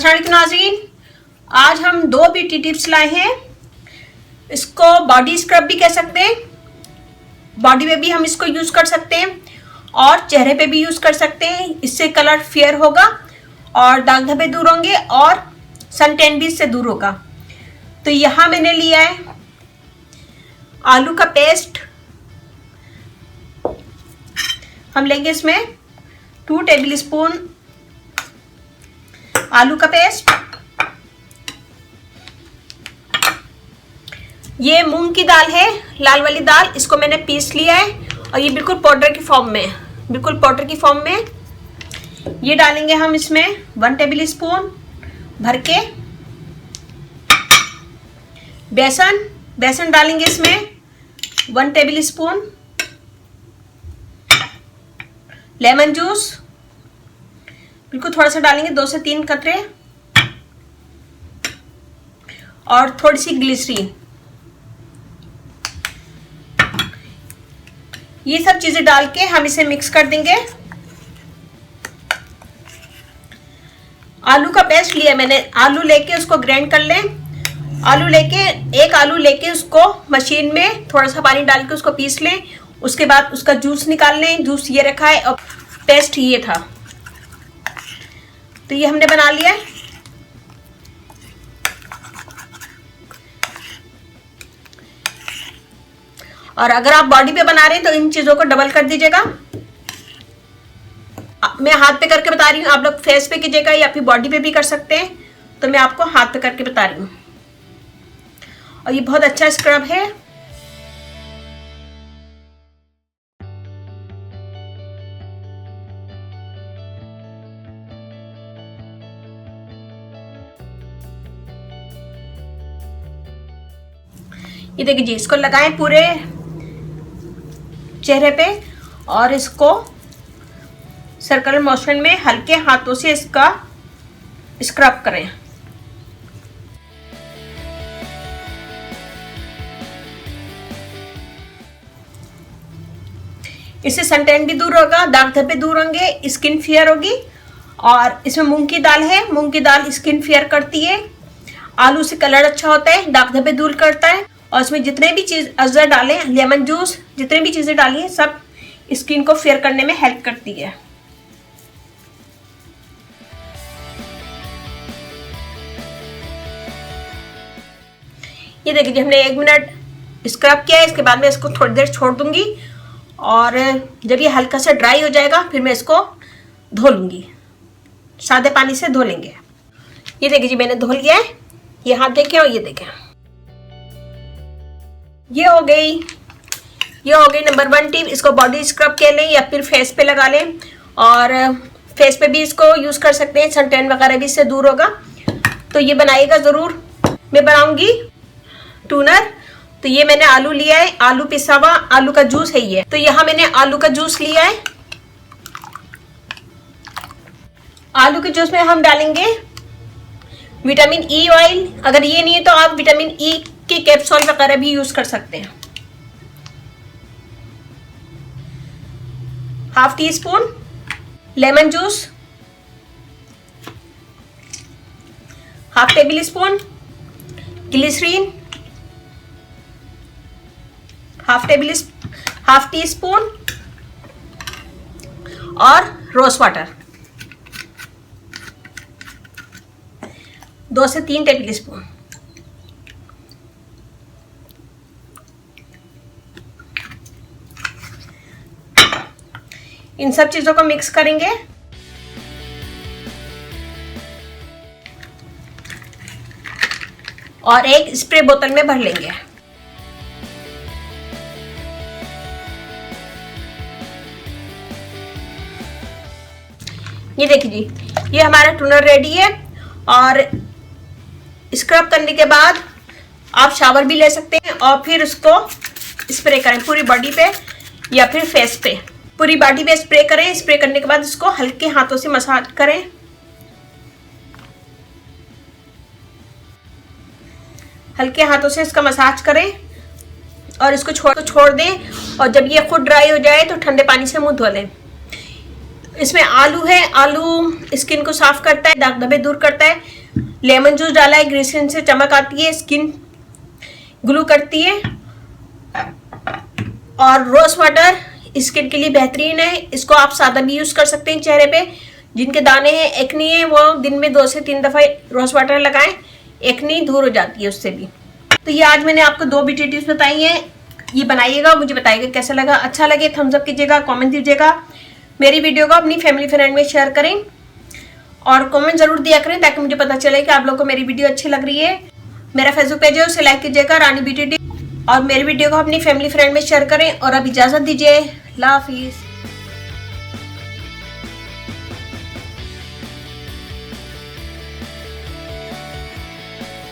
अस्सलाम वालेकुम नाज़रीन, आज हम दो ब्यूटी टिप्स लाए हैं। इसको बॉडी स्क्रब भी कह सकते हैं, बॉडी पे भी हम इसको यूज़ कर सकते हैं और चेहरे पे भी यूज़ कर सकते हैं। इससे कलर फेयर होगा और दाग धब्बे दूर होंगे और सन टैन भी इससे दूर होगा। तो यहाँ मैंने लिया है आलू का पेस्ट। हम लेंगे इसमें 2 टेबल स्पून आलू का पेस्ट। ये मूंग की दाल है, लाल वाली दाल, इसको मैंने पीस लिया है और ये बिल्कुल पाउडर की फॉर्म में, बिल्कुल पाउडर की फॉर्म में। ये डालेंगे हम इसमें 1 टेबल स्पून भर के। बेसन डालेंगे इसमें 1 टेबल स्पून। लेमन जूस बिल्कुल थोड़ा सा डालेंगे, 2 से 3 कतरे, और थोड़ी सी ग्लिसरीन। ये सब चीजें डाल के हम इसे मिक्स कर देंगे। आलू का पेस्ट लिया मैंने, आलू लेके उसको ग्राइंड कर लें। एक आलू लेके उसको मशीन में थोड़ा सा पानी डाल के उसको पीस लें। उसके बाद उसका जूस निकाल लें। जूस ये रखा है और पेस्ट ये था, तो ये हमने बना लिया है। और अगर आप बॉडी पे बना रहे हैं तो इन चीजों को डबल कर दीजिएगा। मैं हाथ पे करके बता रही हूँ, आप लोग फेस पे कीजिएगा या फिर बॉडी पे भी कर सकते हैं, तो मैं आपको हाथ पे करके बता रही हूँ। और ये बहुत अच्छा स्क्रब है। ये देखिए जी, इसको लगाएं पूरे चेहरे पे और इसको सर्कुलर मोशन में हल्के हाथों से इसका स्क्रब करें। इससे सनटैन भी दूर होगा, दाग धब्बे दूर होंगे, स्किन फेयर होगी। और इसमें मूंग की दाल है, मूंग की दाल स्किन फेयर करती है। आलू से कलर अच्छा होता है, दाग धब्बे दूर करता है। और इसमें जितने भी चीज अजर डालें, लेमन जूस, जितने भी चीजें डाली हैं, सब स्किन को फेयर करने में हेल्प करती है। ये देखिए, हमने 1 मिनट स्क्रब किया है। इसके बाद मैं इसको थोड़ी देर छोड़ दूंगी और जब ये हल्का सा ड्राई हो जाएगा फिर मैं इसको धो लूंगी। सादे पानी से धो लेंगे। ये देखिए जी, मैंने धो लिया है। ये हाथ देखें और ये देखें, ये हो गई नंबर 1 टिप। इसको बॉडी स्क्रब के लें या फिर फेस पे लगा लें, और फेस पे भी इसको यूज कर सकते हैं। सनटैन वगैरह भी इससे दूर होगा। तो ये बनाइएगा जरूर। मैं बनाऊंगी टूनर। तो ये मैंने आलू लिया है, आलू पिसा हुआ आलू का जूस है ये। तो यहाँ मैंने आलू का जूस लिया है। आलू के जूस में हम डालेंगे विटामिन ई ऑयल। अगर ये नहीं है तो आप विटामिन ई की कैप्सूल वगैरह भी यूज कर सकते हैं। 1/2 teaspoon lemon juice, 1/2 tablespoon glycerine, 1/2 teaspoon और रोज वाटर 2 से 3 टेबल स्पून। इन सब चीजों को मिक्स करेंगे। और एक स्प्रे बोतल में भर लेंगे। ये देखिए जी, ये हमारा टूनर रेडी है। और स्क्रब करने के बाद आप शावर भी ले सकते हैं और फिर उसको स्प्रे करें पूरी बॉडी पे या फिर फेस पे। पूरी बॉडी पे स्प्रे करें। स्प्रे करने के बाद इसको हल्के हाथों से मसाज करें। हल्के हाथों से इसका मसाज करें और इसको छोड़ दें। और जब ये खुद ड्राई हो जाए तो ठंडे पानी से मुंह धो लें। इसमें आलू है, आलू स्किन को साफ करता है, दाग धब्बे दूर करता है। लेमन जूस डाला है, ग्लिसरीन से चमक आती है, स्किन ग्लो करती है। और रोज वाटर स्किन के लिए बेहतरीन है, इसको आप सादा भी यूज कर सकते हैं चेहरे पे। जिनके दाने हैं, एक्नी है, वो दिन में 2 से 3 दफा रोज वाटर लगाएं, एक्नी दूर हो जाती है उससे भी। तो ये आज मैंने आपको 2 ब्यूटी टिप्स बताई हैं, ये बनाइएगा, मुझे बताइएगा कैसा लगा। अच्छा लगे थम्स अप कीजिएगा, कमेंट दीजिएगा, मेरी वीडियो को अपनी फैमिली फ्रेंड में शेयर करें और कमेंट जरूर दिया करें ताकि मुझे पता चले कि आप लोगों को मेरी वीडियो अच्छी लग रही है। मेरा फेसबुक पेज है, उसे लाइक कीजिएगा, रानी ब्यूटी टिप्स, और मेरी वीडियो को अपनी फैमिली फ्रेंड में शेयर करें। और अब इजाजत दीजिए, अल्लाह हाफिज़।